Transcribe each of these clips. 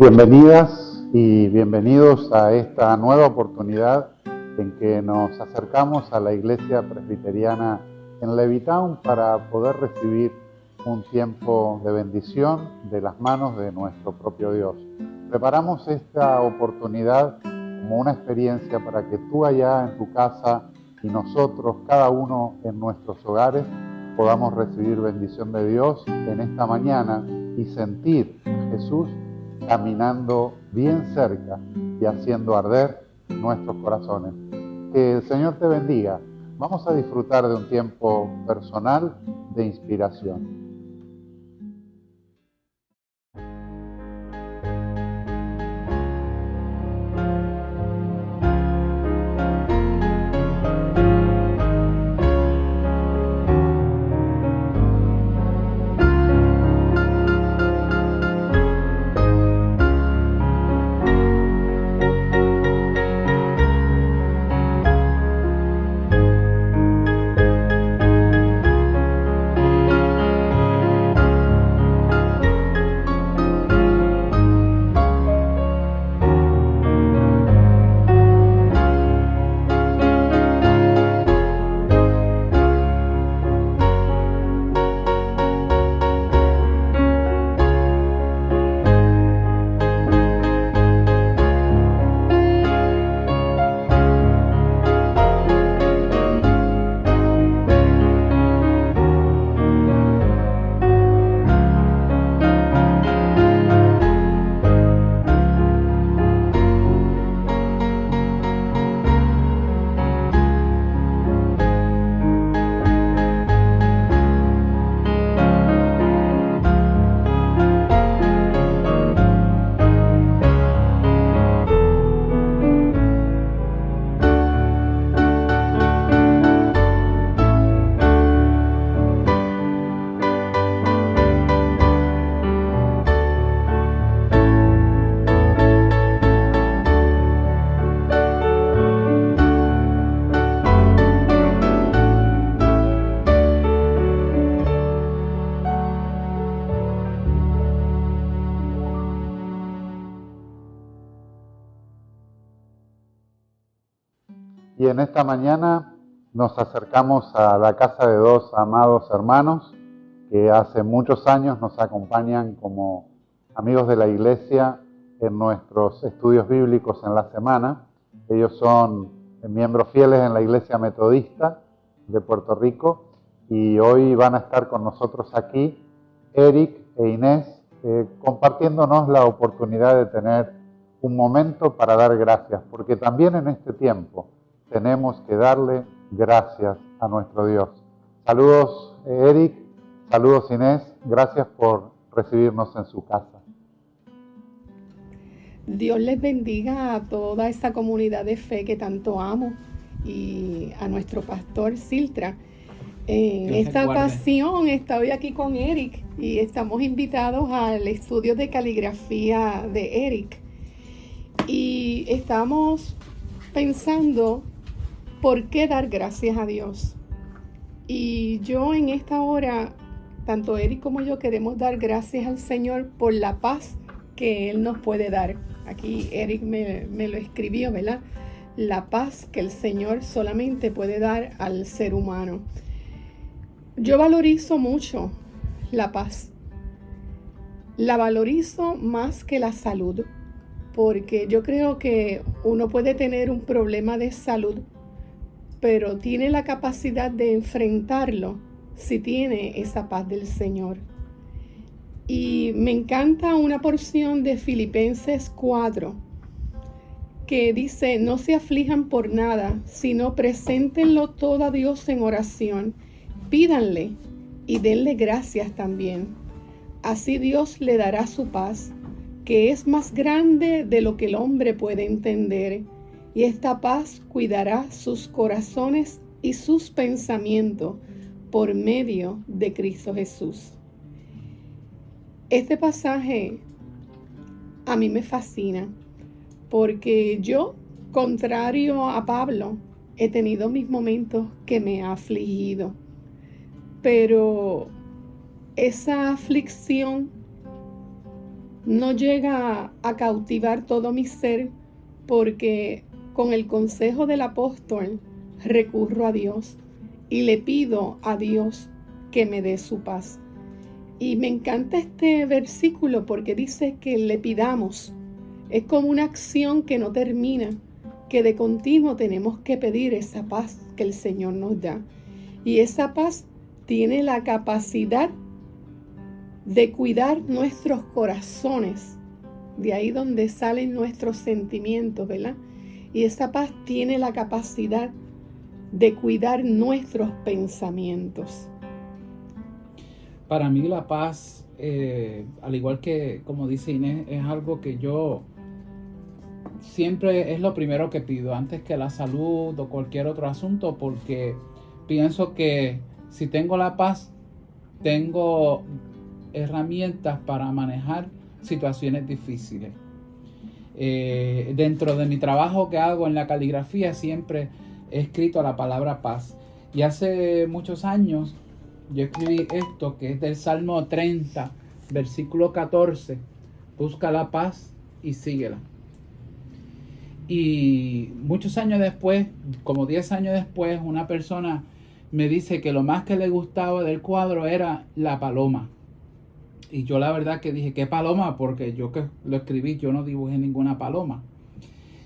Bienvenidas y bienvenidos a esta nueva oportunidad en que nos acercamos a la Iglesia Presbiteriana en Levittown para poder recibir un tiempo de bendición de las manos de nuestro propio Dios. Preparamos esta oportunidad como una experiencia para que tú allá en tu casa y nosotros, cada uno en nuestros hogares, podamos recibir bendición de Dios en esta mañana y sentir a Jesús caminando bien cerca y haciendo arder nuestros corazones. Que el Señor te bendiga. Vamos a disfrutar de un tiempo personal de inspiración. Y en esta mañana nos acercamos a la casa de dos amados hermanos que hace muchos años nos acompañan como amigos de la iglesia en nuestros estudios bíblicos en la semana. Ellos son miembros fieles en la Iglesia Metodista de Puerto Rico y hoy van a estar con nosotros aquí, Eric e Inés, compartiéndonos la oportunidad de tener un momento para dar gracias, porque también en este tiempo tenemos que darle gracias a nuestro Dios. Saludos, Eric, saludos, Inés, gracias por recibirnos en su casa. Dios les bendiga a toda esta comunidad de fe que tanto amo y a nuestro pastor Siltra. En esta ocasión estoy aquí con Eric y estamos invitados al estudio de caligrafía de Eric. Y estamos pensando por qué dar gracias a Dios. Y yo en esta hora, tanto Eric como yo queremos dar gracias al Señor por la paz que Él nos puede dar. Aquí Eric me lo escribió, ¿verdad? La paz que el Señor solamente puede dar al ser humano. Yo valorizo mucho la paz. La valorizo más que la salud, porque yo creo que uno puede tener un problema de salud, pero tiene la capacidad de enfrentarlo si tiene esa paz del Señor. Y me encanta una porción de Filipenses 4 que dice: no se aflijan por nada, sino preséntenlo todo a Dios en oración, pídanle y denle gracias también. Así Dios le dará su paz, que es más grande de lo que el hombre puede entender, y esta paz cuidará sus corazones y sus pensamientos por medio de Cristo Jesús. Este pasaje a mí me fascina porque yo, contrario a Pablo, he tenido mis momentos que me ha afligido, pero esa aflicción no llega a cautivar todo mi ser, porque con el consejo del apóstol recurro a Dios y le pido a Dios que me dé su paz. Y me encanta este versículo porque dice que le pidamos. Es como una acción que no termina, que de continuo tenemos que pedir esa paz que el Señor nos da. Y esa paz tiene la capacidad de cuidar nuestros corazones, de ahí donde salen nuestros sentimientos, ¿verdad? Y esa paz tiene la capacidad de cuidar nuestros pensamientos. Para mí la paz, al igual que como dice Inés, es algo que yo siempre es lo primero que pido antes que la salud o cualquier otro asunto, porque pienso que si tengo la paz, tengo herramientas para manejar situaciones difíciles. Dentro de mi trabajo que hago en la caligrafía siempre he escrito la palabra paz, y hace muchos años yo escribí esto que es del Salmo 30, versículo 14: busca la paz y síguela. Y muchos años después, como 10 años después, una persona me dice que lo más que le gustaba del cuadro era la paloma. Y yo la verdad que dije, ¿qué paloma? Porque yo que lo escribí, yo no dibujé ninguna paloma.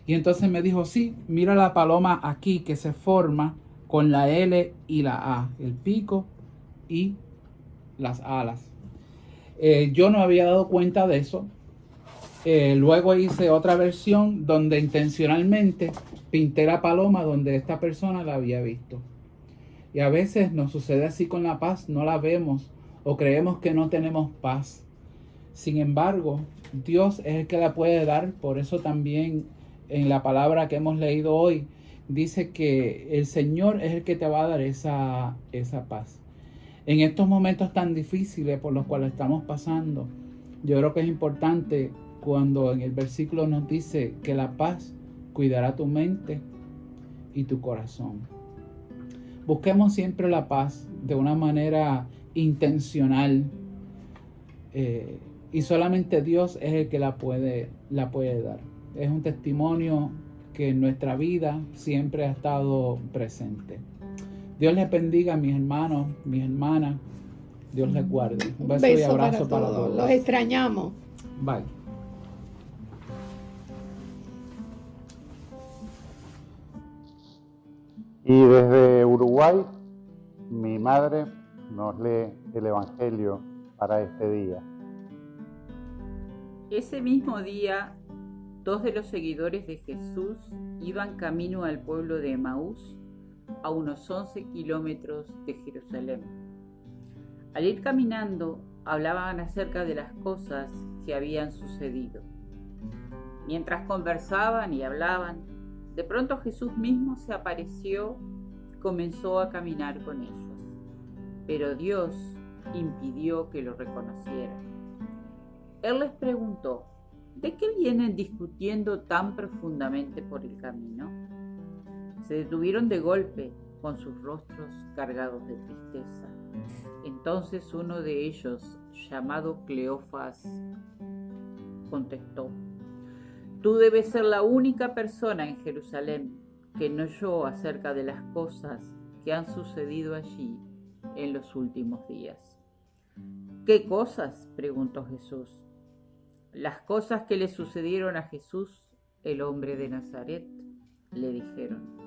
Y entonces me dijo, sí, mira la paloma aquí que se forma con la L y la A, el pico y las alas. Yo no había dado cuenta de eso. Luego hice otra versión donde intencionalmente pinté la paloma donde esta persona la había visto. Y a veces nos sucede así con la paz, no la vemos o creemos que no tenemos paz. Sin embargo, Dios es el que la puede dar. Por eso también en la palabra que hemos leído hoy dice que el Señor es el que te va a dar esa paz. En estos momentos tan difíciles por los cuales estamos pasando, yo creo que es importante cuando en el versículo nos dice que la paz cuidará tu mente y tu corazón. Busquemos siempre la paz de una manera intencional, y solamente Dios es el que la puede dar. Es un testimonio que en nuestra vida siempre ha estado presente. Dios les bendiga, mis hermanos, mis hermanas. Dios les guarde. Un beso y abrazo para todos. Los extrañamos. Bye. Y desde Uruguay, mi madre nos lee el Evangelio para este día. Ese mismo día, 2 de los seguidores de Jesús iban camino al pueblo de Emaús, a unos 11 kilómetros de Jerusalén. Al ir caminando, hablaban acerca de las cosas que habían sucedido. Mientras conversaban y hablaban, de pronto Jesús mismo se apareció y comenzó a caminar con ellos. Pero Dios impidió que lo reconocieran. Él les preguntó, ¿de qué vienen discutiendo tan profundamente por el camino? Se detuvieron de golpe, con sus rostros cargados de tristeza. Entonces uno de ellos, llamado Cleofas, contestó, tú debes ser la única persona en Jerusalén que no oyó acerca de las cosas que han sucedido allí en los últimos días. ¿Qué cosas?, preguntó Jesús. Las cosas que le sucedieron a Jesús, el hombre de Nazaret, le dijeron.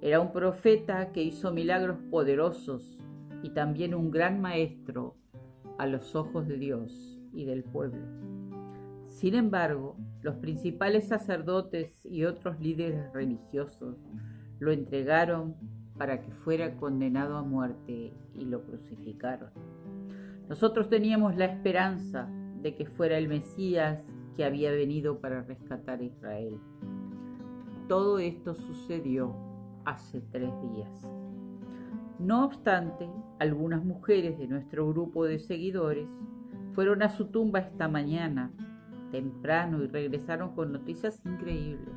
Era un profeta que hizo milagros poderosos y también un gran maestro a los ojos de Dios y del pueblo. Sin embargo, los principales sacerdotes y otros líderes religiosos lo entregaron para que fuera condenado a muerte y lo crucificaron. Nosotros teníamos la esperanza de que fuera el Mesías que había venido para rescatar a Israel. Todo esto sucedió hace 3 días. No obstante, algunas mujeres de nuestro grupo de seguidores fueron a su tumba esta mañana, temprano, y regresaron con noticias increíbles.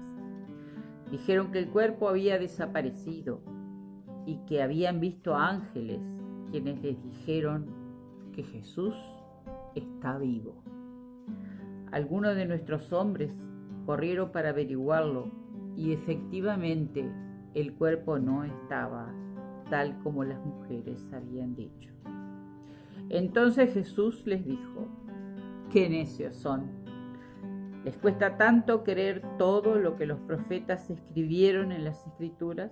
Dijeron que el cuerpo había desaparecido y que habían visto ángeles quienes les dijeron que Jesús está vivo. Algunos de nuestros hombres corrieron para averiguarlo y efectivamente el cuerpo no estaba tal como las mujeres habían dicho. Entonces Jesús les dijo: ¡Qué necios son! ¿Les cuesta tanto creer todo lo que los profetas escribieron en las Escrituras?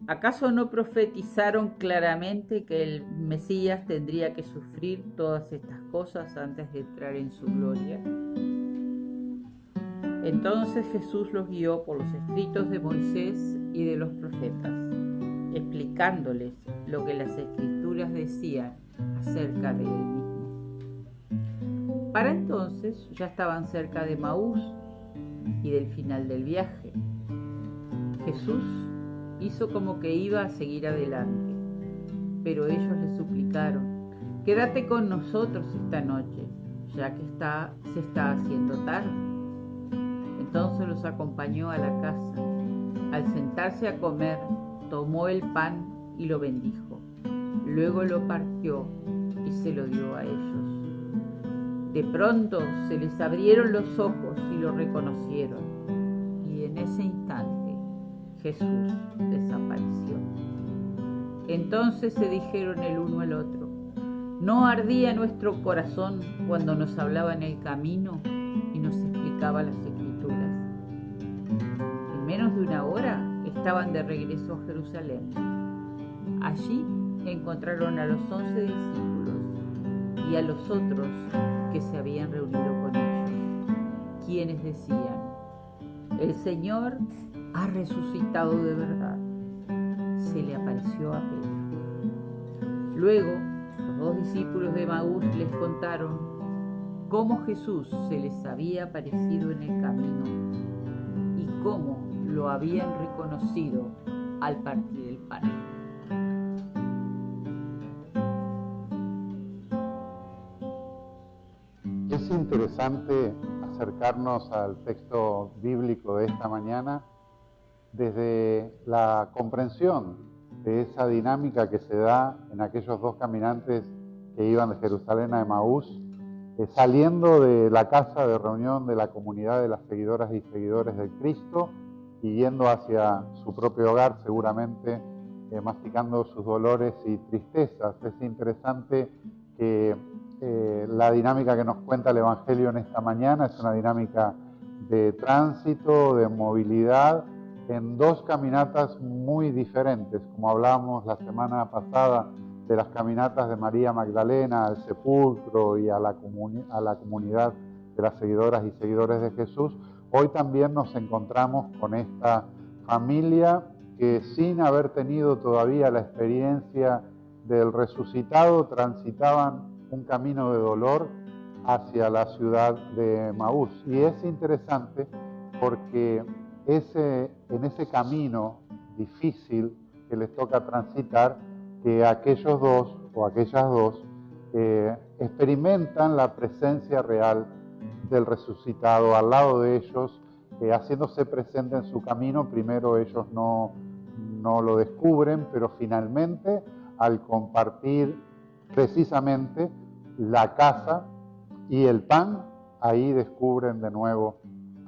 ¿Acaso no profetizaron claramente que el Mesías tendría que sufrir todas estas cosas antes de entrar en su gloria? Entonces Jesús los guió por los escritos de Moisés y de los profetas, explicándoles lo que las Escrituras decían acerca de él mismo. Para entonces ya estaban cerca de Emaús y del final del viaje. Jesús hizo como que iba a seguir adelante, pero ellos le suplicaron: quédate con nosotros esta noche, ya que se está haciendo tarde. Entonces los acompañó a la casa. Al sentarse a comer, tomó el pan y lo bendijo. Luego lo partió y se lo dio a ellos. De pronto se les abrieron los ojos y lo reconocieron, y en ese instante Jesús desapareció. Entonces se dijeron el uno al otro: ¿no ardía nuestro corazón cuando nos hablaba en el camino y nos explicaba las Escrituras? En menos de una hora estaban de regreso a Jerusalén. Allí encontraron a los 11 discípulos y a los otros que se habían reunido con ellos, quienes decían: el Señor ha resucitado de verdad. Se le apareció a Pedro. Luego, los 2 discípulos de Emaús les contaron cómo Jesús se les había aparecido en el camino y cómo lo habían reconocido al partir el pan. Es interesante acercarnos al texto bíblico de esta mañana desde la comprensión de esa dinámica que se da en aquellos 2 caminantes que iban de Jerusalén a Emaús, saliendo de la casa de reunión de la comunidad de las seguidoras y seguidores de Cristo y yendo hacia su propio hogar, seguramente masticando sus dolores y tristezas. Es interesante que la dinámica que nos cuenta el Evangelio en esta mañana es una dinámica de tránsito, de movilidad, en 2 caminatas muy diferentes, como hablábamos la semana pasada de las caminatas de María Magdalena al sepulcro y a la comunidad de las seguidoras y seguidores de Jesús. Hoy también nos encontramos con esta familia que, sin haber tenido todavía la experiencia del resucitado, transitaban un camino de dolor hacia la ciudad de Emaús. Y es interesante porque en ese camino difícil que les toca transitar, que aquellos 2 o aquellas 2 experimentan la presencia real del resucitado al lado de ellos, haciéndose presente en su camino. Primero ellos no lo descubren, pero finalmente, al compartir precisamente la casa y el pan, ahí descubren de nuevo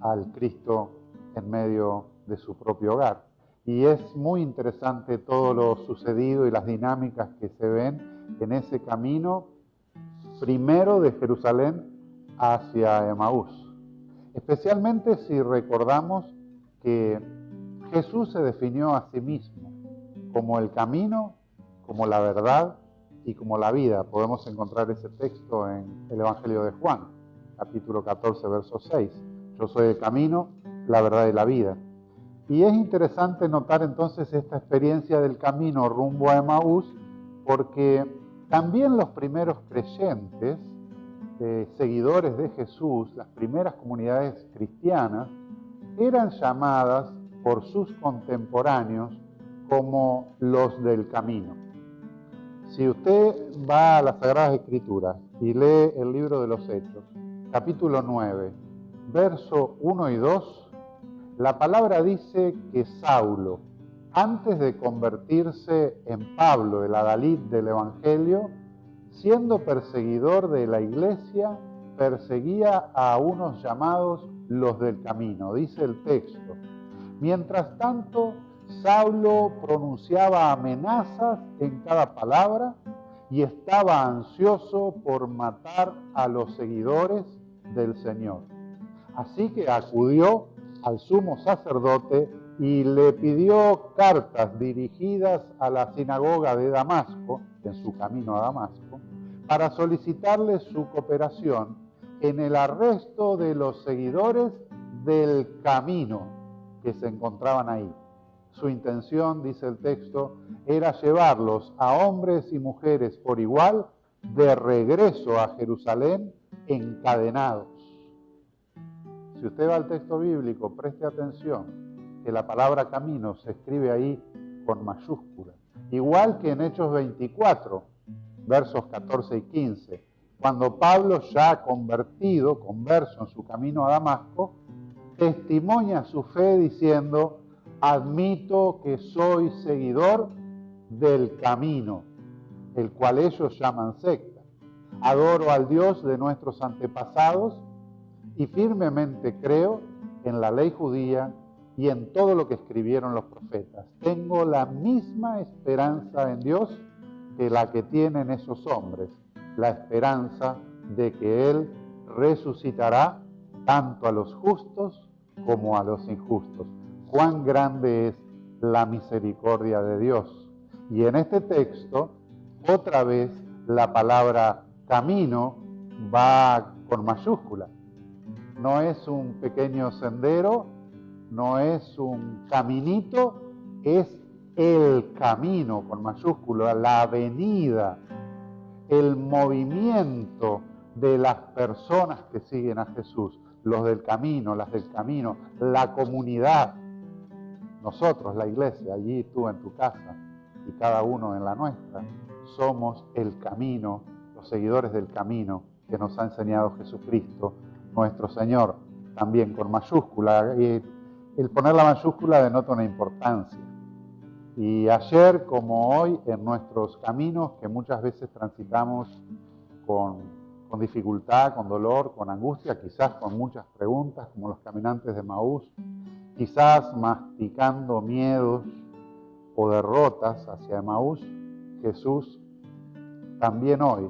al Cristo en medio de su propio hogar. Y es muy interesante todo lo sucedido y las dinámicas que se ven en ese camino, primero de Jerusalén hacia Emaús. Especialmente si recordamos que Jesús se definió a sí mismo como el camino, como la verdad y como la vida. Podemos encontrar ese texto en el Evangelio de Juan, capítulo 14, verso 6. Yo soy el camino, la verdad y la vida. Y es interesante notar entonces esta experiencia del camino rumbo a Emaús, porque también los primeros creyentes, seguidores de Jesús, las primeras comunidades cristianas, eran llamadas por sus contemporáneos como los del camino. Si usted va a las Sagradas Escrituras y lee el libro de los Hechos, capítulo 9, verso 1 y 2, la palabra dice que Saulo, antes de convertirse en Pablo, el adalid del Evangelio, siendo perseguidor de la iglesia, perseguía a unos llamados los del camino, dice el texto. Mientras tanto, Saulo pronunciaba amenazas en cada palabra y estaba ansioso por matar a los seguidores del Señor. Así que acudió al sumo sacerdote y le pidió cartas dirigidas a la sinagoga de Damasco, en su camino a Damasco, para solicitarle su cooperación en el arresto de los seguidores del camino que se encontraban ahí. Su intención, dice el texto, era llevarlos a hombres y mujeres por igual de regreso a Jerusalén encadenados. Si usted va al texto bíblico, preste atención que la palabra camino se escribe ahí con mayúscula. Igual que en Hechos 24, versos 14 y 15, cuando Pablo, ya converso en su camino a Damasco, testimonia su fe diciendo: admito que soy seguidor del camino, el cual ellos llaman secta. Adoro al Dios de nuestros antepasados y firmemente creo en la ley judía y en todo lo que escribieron los profetas. Tengo la misma esperanza en Dios que la que tienen esos hombres, la esperanza de que Él resucitará tanto a los justos como a los injustos. Cuán grande es la misericordia de Dios. Y en este texto, otra vez, la palabra camino va con mayúscula. No es un pequeño sendero, no es un caminito, es el camino con mayúscula, la avenida, el movimiento de las personas que siguen a Jesús, los del camino, las del camino, la comunidad. Nosotros, la iglesia, allí tú en tu casa y cada uno en la nuestra, somos el camino, los seguidores del camino que nos ha enseñado Jesucristo, nuestro Señor, también con mayúscula. Y el poner la mayúscula denota una importancia. Y ayer como hoy, en nuestros caminos que muchas veces transitamos con dificultad, con dolor, con angustia, quizás con muchas preguntas, como los caminantes de Maús, quizás masticando miedos o derrotas hacia Emaús, Jesús también hoy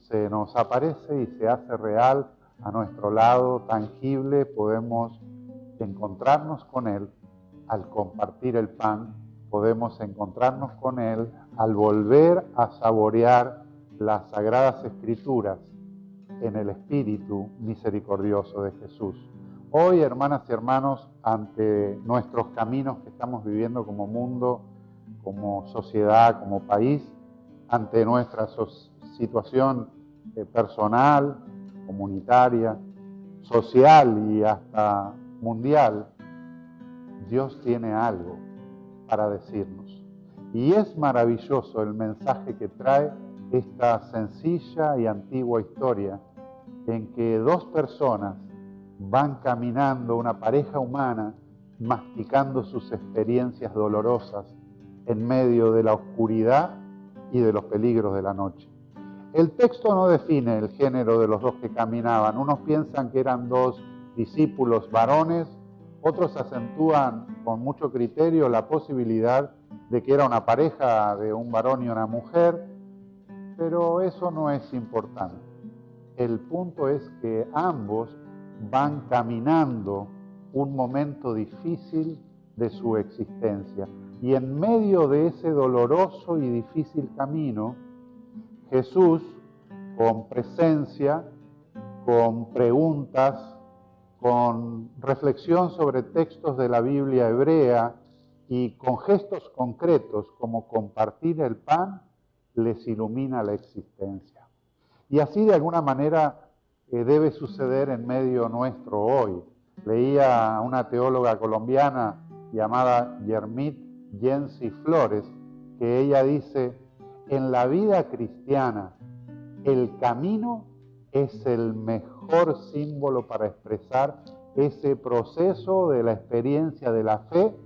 se nos aparece y se hace real a nuestro lado, tangible. Podemos encontrarnos con Él al compartir el pan, podemos encontrarnos con Él al volver a saborear las Sagradas Escrituras en el Espíritu misericordioso de Jesús. Hoy, hermanas y hermanos, ante nuestros caminos que estamos viviendo como mundo, como sociedad, como país, ante nuestra situación personal, comunitaria, social y hasta mundial, Dios tiene algo para decirnos. Y es maravilloso el mensaje que trae esta sencilla y antigua historia en que dos personas van caminando, una pareja humana, masticando sus experiencias dolorosas en medio de la oscuridad y de los peligros de la noche. El texto no define el género de los dos que caminaban. Unos piensan que eran dos discípulos varones, otros acentúan con mucho criterio la posibilidad de que era una pareja de un varón y una mujer, pero eso no es importante. El punto es que ambos van caminando un momento difícil de su existencia. Y en medio de ese doloroso y difícil camino, Jesús, con presencia, con preguntas, con reflexión sobre textos de la Biblia hebrea y con gestos concretos como compartir el pan, les ilumina la existencia. Y así de alguna manera debe suceder en medio nuestro hoy. Leía a una teóloga colombiana llamada Yermit Yensi Flores, que ella dice: en la vida cristiana, el camino es el mejor símbolo para expresar ese proceso de la experiencia de la fe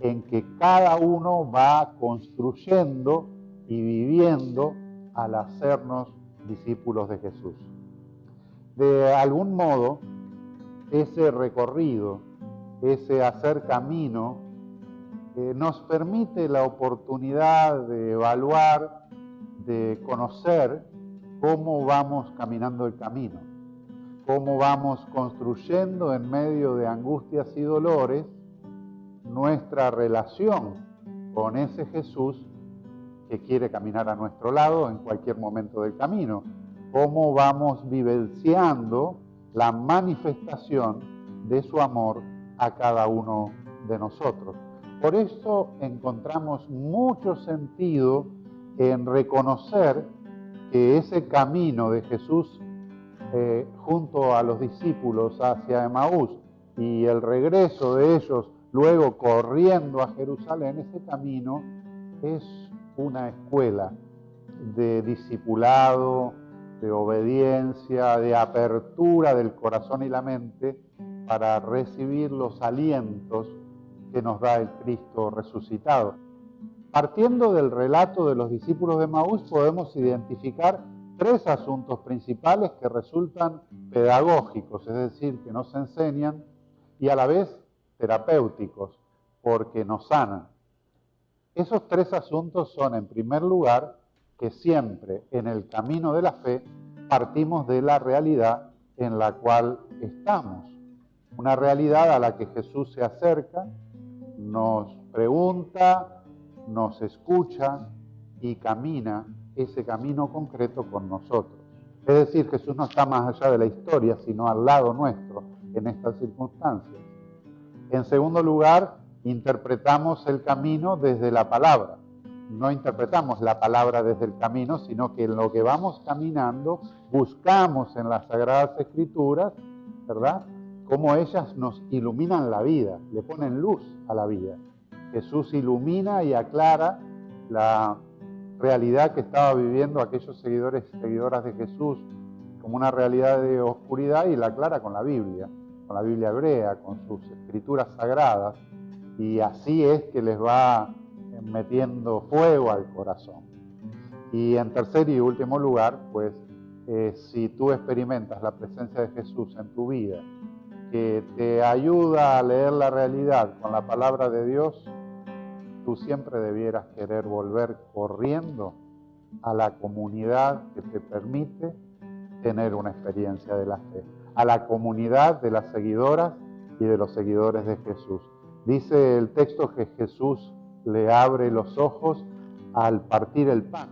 en que cada uno va construyendo y viviendo al hacernos discípulos de Jesús. De algún modo, ese recorrido, ese hacer camino, nos permite la oportunidad de evaluar, de conocer cómo vamos caminando el camino, cómo vamos construyendo en medio de angustias y dolores nuestra relación con ese Jesús que quiere caminar a nuestro lado en cualquier momento del camino, cómo vamos vivenciando la manifestación de su amor a cada uno de nosotros. Por eso encontramos mucho sentido en reconocer que ese camino de Jesús junto a los discípulos hacia Emaús y el regreso de ellos luego corriendo a Jerusalén, ese camino es una escuela de discipulado, de obediencia, de apertura del corazón y la mente para recibir los alientos que nos da el Cristo resucitado. Partiendo del relato de los discípulos de Emaús, podemos identificar 3 asuntos principales que resultan pedagógicos, es decir, que nos enseñan y a la vez terapéuticos, porque nos sanan. Esos 3 asuntos son, en primer lugar, que siempre en el camino de la fe partimos de la realidad en la cual estamos. Una realidad a la que Jesús se acerca, nos pregunta, nos escucha y camina ese camino concreto con nosotros. Es decir, Jesús no está más allá de la historia, sino al lado nuestro en estas circunstancias. En segundo lugar, interpretamos el camino desde la palabra. No interpretamos la palabra desde el camino, sino que en lo que vamos caminando buscamos en las Sagradas Escrituras, ¿verdad?, cómo ellas nos iluminan la vida, le ponen luz a la vida. Jesús ilumina y aclara la realidad que estaba viviendo aquellos seguidores y seguidoras de Jesús como una realidad de oscuridad y la aclara con la Biblia hebrea, con sus escrituras sagradas, y así es que les va metiendo fuego al corazón. Y en tercer y último lugar, pues, si tú experimentas la presencia de Jesús en tu vida, que te ayuda a leer la realidad con la palabra de Dios, tú siempre debieras querer volver corriendo a la comunidad que te permite tener una experiencia de la fe, a la comunidad de las seguidoras y de los seguidores de Jesús. Dice el texto que Jesús le abre los ojos al partir el pan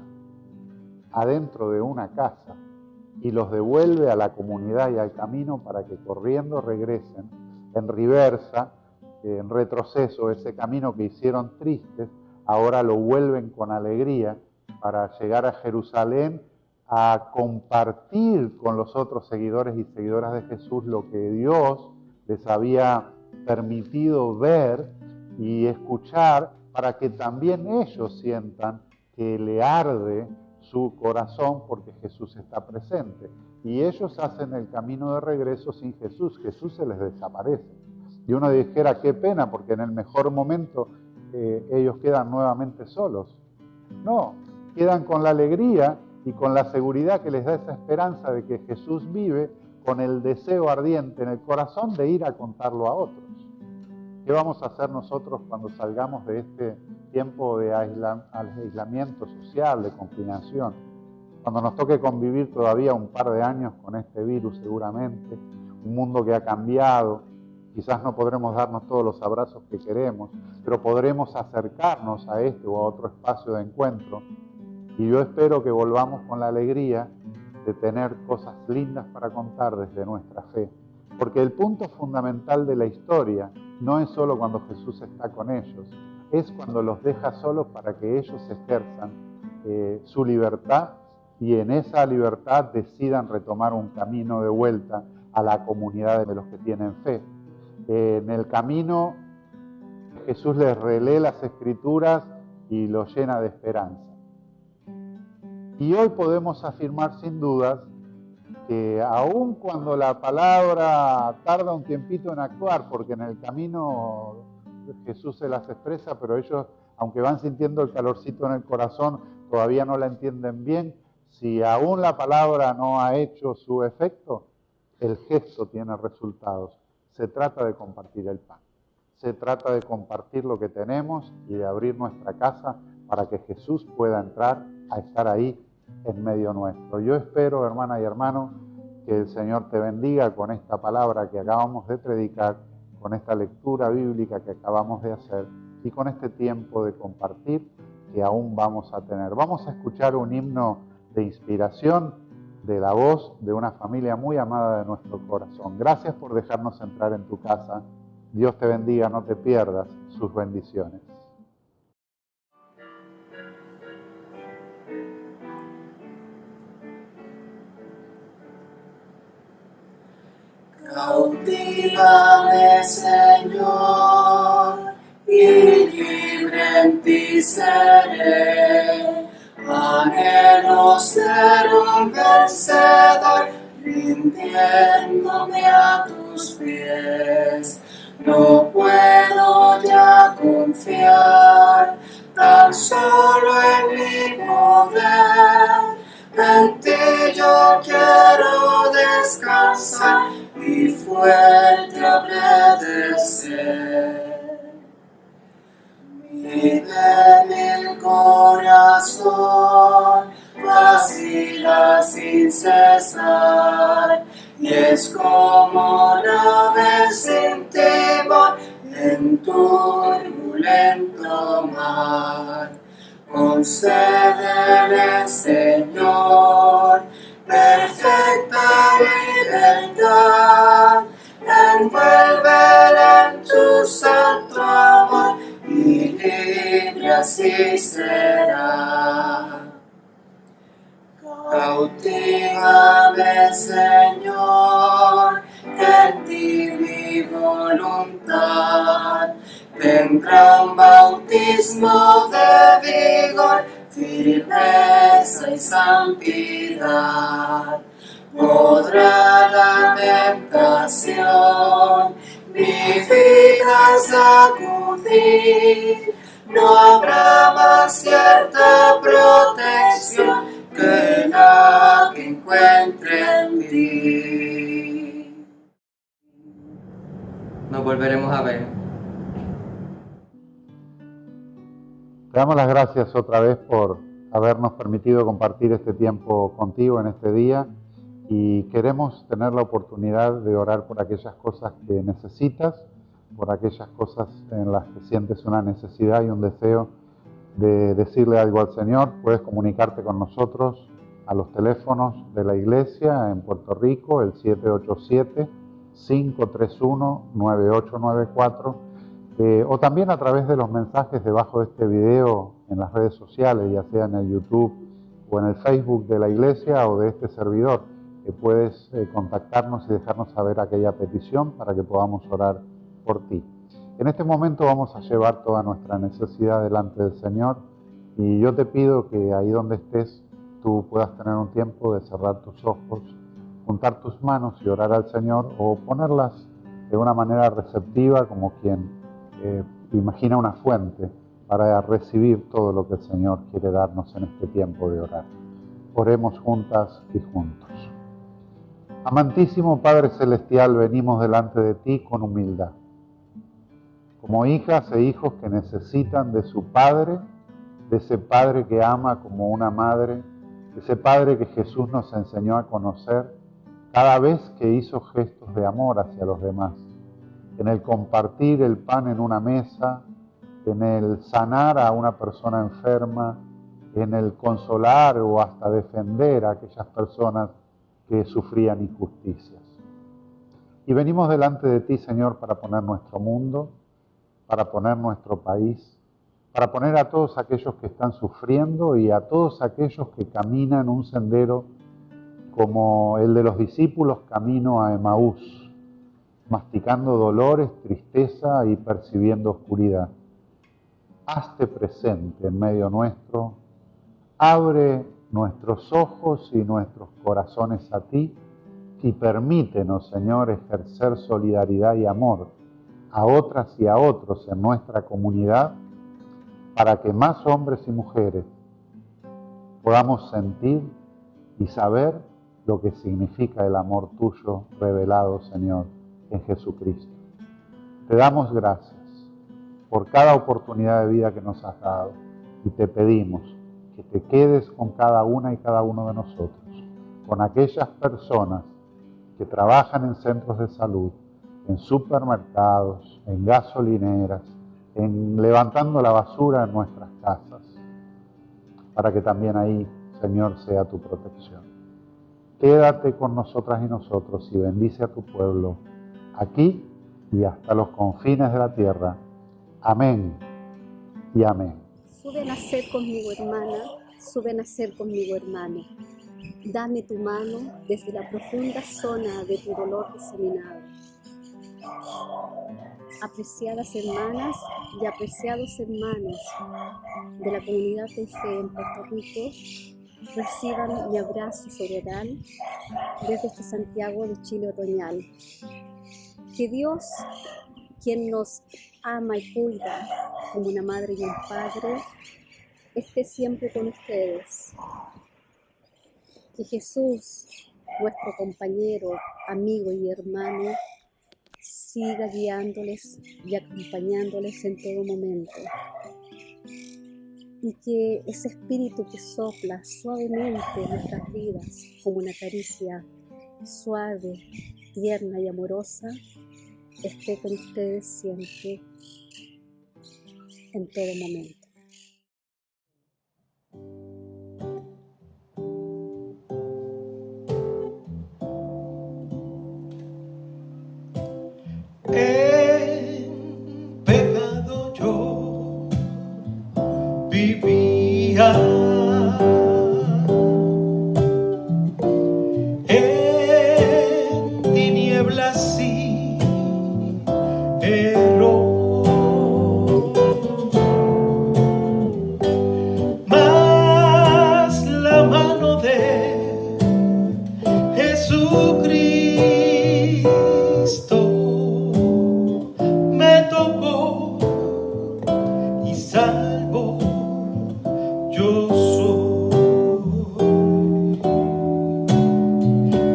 adentro de una casa y los devuelve a la comunidad y al camino para que corriendo regresen en reversa, en retroceso, ese camino que hicieron tristes, ahora lo vuelven con alegría para llegar a Jerusalén a compartir con los otros seguidores y seguidoras de Jesús lo que Dios les había permitido ver y escuchar, para que también ellos sientan que le arde su corazón porque Jesús está presente. Y ellos hacen el camino de regreso sin Jesús. Jesús se les desaparece. Y uno dijera, qué pena, porque en el mejor momento ellos quedan nuevamente solos. No, quedan con la alegría y con la seguridad que les da esa esperanza de que Jesús vive, con el deseo ardiente en el corazón de ir a contarlo a otros. ¿Qué vamos a hacer nosotros cuando salgamos de este tiempo de aislamiento social, de confinación? Cuando nos toque convivir todavía un par de años con este virus seguramente, un mundo que ha cambiado, quizás no podremos darnos todos los abrazos que queremos, pero podremos acercarnos a este o a otro espacio de encuentro. Y yo espero que volvamos con la alegría de tener cosas lindas para contar desde nuestra fe. Porque el punto fundamental de la historia no es solo cuando Jesús está con ellos, es cuando los deja solos para que ellos ejerzan su libertad y en esa libertad decidan retomar un camino de vuelta a la comunidad de los que tienen fe. En el camino Jesús les relee las Escrituras y los llena de esperanza. Y hoy podemos afirmar sin dudas que aun cuando la palabra tarda un tiempito en actuar, porque en el camino Jesús se las expresa, pero ellos, aunque van sintiendo el calorcito en el corazón, todavía no la entienden bien, si aún la palabra no ha hecho su efecto, el gesto tiene resultados. Se trata de compartir el pan. Se trata de compartir lo que tenemos y de abrir nuestra casa para que Jesús pueda entrar a estar ahí en medio nuestro. Yo espero, hermana y hermano, que el Señor te bendiga con esta palabra que acabamos de predicar, con esta lectura bíblica que acabamos de hacer y con este tiempo de compartir que aún vamos a tener. Vamos a escuchar un himno de inspiración de la voz de una familia muy amada de nuestro corazón. Gracias por dejarnos entrar en tu casa. Dios te bendiga, no te pierdas sus bendiciones. Cautívame, Señor, y libre en ti seré. Anhelo ser un vencedor, rindiéndome a tus pies. No puedo ya confiar tan solo en mi poder. En ti yo quiero descansar y fuerte obedecer. Vive mi corazón, vacila sin cesar, y es como nave sin timón en turbulento mar. Concédele, Señor, perfecta libertad, envuélvele en tu santo amor, y libre así será. Cautívame, Señor, en ti mi voluntad tendrá un bautismo de vigor, firmeza y santidad. Podrá la tentación mi vida sacudir, no habrá más cierta protección que la que encuentre en ti. Nos volveremos a ver. Te damos las gracias otra vez por habernos permitido compartir este tiempo contigo en este día y queremos tener la oportunidad de orar por aquellas cosas que necesitas, por aquellas cosas en las que sientes una necesidad y un deseo de decirle algo al Señor. Puedes comunicarte con nosotros a los teléfonos de la iglesia en Puerto Rico, el 787-531-9894, o también a través de los mensajes debajo de este video en las redes sociales, ya sea en el YouTube o en el Facebook de la iglesia o de este servidor, que puedes contactarnos y dejarnos saber aquella petición para que podamos orar por ti. En este momento vamos a llevar toda nuestra necesidad delante del Señor y yo te pido que ahí donde estés tú puedas tener un tiempo de cerrar tus ojos, juntar tus manos y orar al Señor o ponerlas de una manera receptiva como quien imagina una fuente para recibir todo lo que el Señor quiere darnos en este tiempo de orar. Oremos juntas y juntos. Amantísimo Padre Celestial, venimos delante de ti con humildad, como hijas e hijos que necesitan de su Padre, de ese Padre que ama como una madre, de ese Padre que Jesús nos enseñó a conocer cada vez que hizo gestos de amor hacia los demás, en el compartir el pan en una mesa, en el sanar a una persona enferma, en el consolar o hasta defender a aquellas personas que sufrían injusticias. Y venimos delante de ti, Señor, para poner nuestro mundo, para poner nuestro país, para poner a todos aquellos que están sufriendo y a todos aquellos que caminan un sendero como el de los discípulos camino a Emaús, masticando dolores, tristeza y percibiendo oscuridad. Hazte presente en medio nuestro, abre nuestros ojos y nuestros corazones a ti y permítenos, Señor, ejercer solidaridad y amor a otras y a otros en nuestra comunidad para que más hombres y mujeres podamos sentir y saber lo que significa el amor tuyo revelado, Señor, en Jesucristo. Te damos gracias por cada oportunidad de vida que nos has dado y te pedimos que te quedes con cada una y cada uno de nosotros, con aquellas personas que trabajan en centros de salud, en supermercados, en gasolineras, en levantando la basura en nuestras casas, para que también ahí, Señor, sea tu protección. Quédate con nosotras y nosotros y bendice a tu pueblo, aquí y hasta los confines de la tierra. Amén y amén. Sube a nacer conmigo, hermana, sube a nacer conmigo, hermano. Dame tu mano desde la profunda zona de tu dolor diseminado. Apreciadas hermanas y apreciados hermanos de la comunidad de fe en Puerto Rico, reciban mi abrazo soberal desde este Santiago de Chile otoñal. Que Dios, quien nos ama y cuida como una madre y un padre, esté siempre con ustedes. Que Jesús, nuestro compañero, amigo y hermano, siga guiándoles y acompañándoles en todo momento. Y que ese espíritu que sopla suavemente en nuestras vidas como una caricia suave, tierna y amorosa, esté con ustedes siempre, en todo momento. En pecado yo vivía, en tinieblas y error, mas la mano de Jesucristo me tocó y salvo yo soy.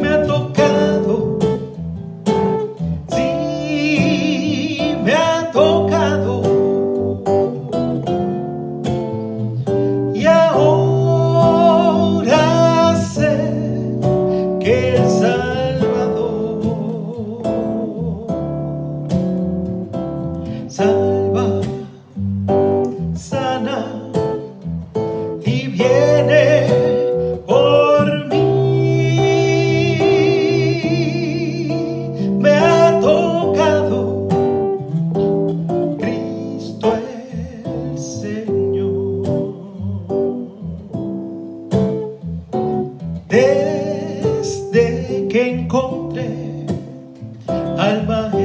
Me ha tocado, sí, me ha tocado, y ahora sé que el Salvador salva, sana y viene por mí. Me ha tocado Cristo el Señor. Desde que encontré al Maestro